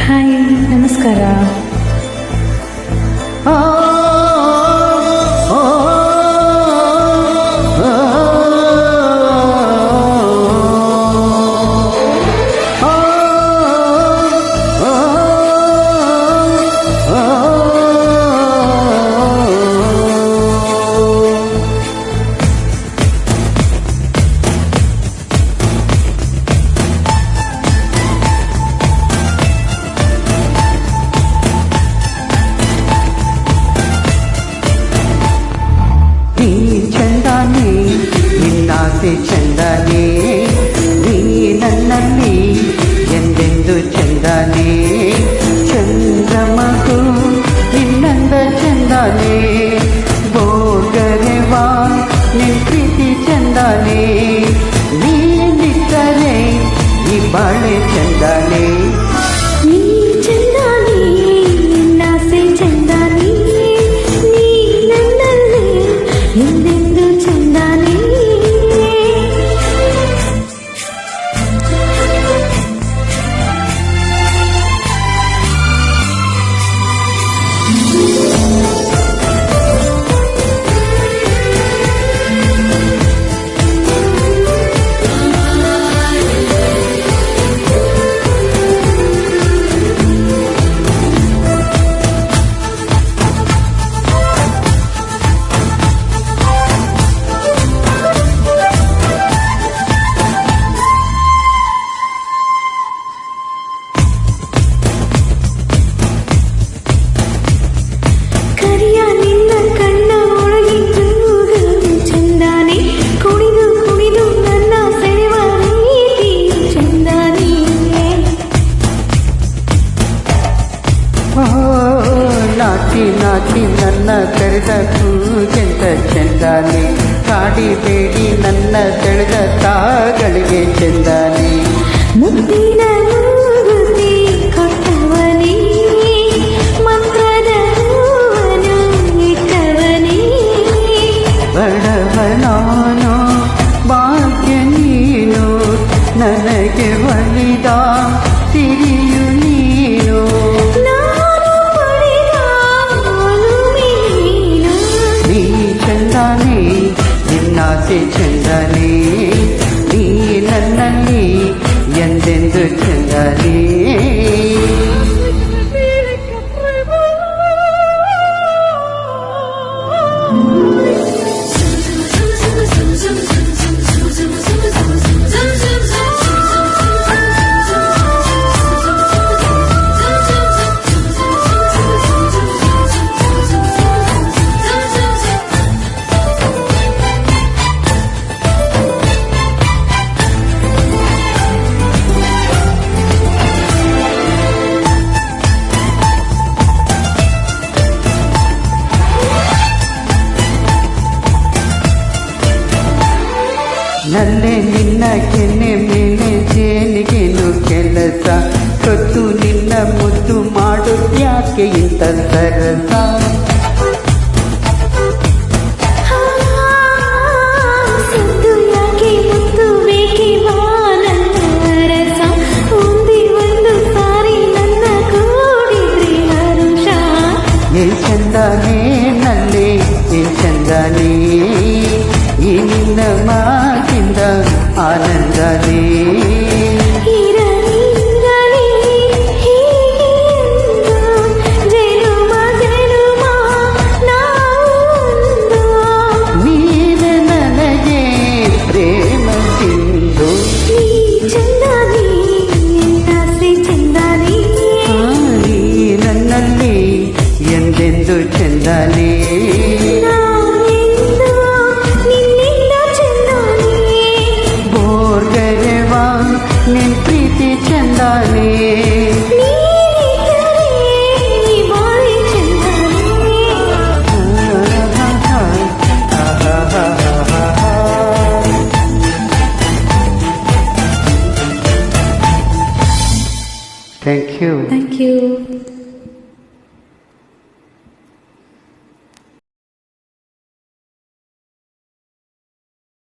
Hi, ನಮಸ್ಕಾರ. ಚಂದನೇ ನೀ ನನ್ನಲ್ಲಿ ಎಂದೆಂದು ಚಂದನೇ ಚಂದ್ರಮಗು ನಿನ್ನಂದ ಚಂದನೇ ಬೋಗರೆವಾ ನಿನ್ ಪ್ರೀತಿ ಚಂದನೇ ನೀನಿದ್ದರೆ ಈ ಬಾಳೆ ಚಂದನೇ ನಾಚಿ ನಾಚಿ ನನ್ನ ಕರೆದ ಕೂಗೆಂತ ಚಂದಾನೆ ಕಾಡಿಬೇಡಿ ನನ್ನ ಸೆಳೆದ ತಾಗಳಿಗೆ ಚಂದಾನೆ ಮುದ್ದಿನ ಮೂಗುತಿ ಕೊಟ್ಟವನೇ ಮಂತ್ರದ ಹೂವನು ಇಟ್ಟವನೇ ಬಡವನಾನು ಭಾಗ್ಯ ನೀನು ನನಗೆ ಒಲಿದ ಸಿರಿಯು ನೀನು ನಿನ್ನಾಸೆ ಚಂದನೇ ನೀ ನನ್ನಲ್ಲಿ ಎಂದೆಂದು ಚಂದನೇ ನಲ್ಲೆ ನಿನ್ನ ಕೆನ್ನೆ ಮೇಲೆ ಜೇನಿಗೇನು ಕೆಲಸ ಕತ್ತು ನಿನ್ನ ಮುದ್ದು ಮಾಡುತ್ಯಾಕೆ ಇಂಥ ಸರಸ ಚಂದನೇ ನಲ್ಲೆ ಚಂದನೇ ಈ ನಿನ್ನ ಮಾತಿಂದ ಆನಂದನೇ ನೀನೆ ನನಗೆ ಪ್ರೇಮ ಸಿಂಧು ನೀ ನನ್ನಲ್ಲಿ ಎಂದೆಂದು ಚಂದನೇ ಬೋರ್ಗರೆವಾ ನಿನ್ ಪ್ರೀತಿ ಚಂದನೇ ಥ್ಯಾಂಕ್ ಯು.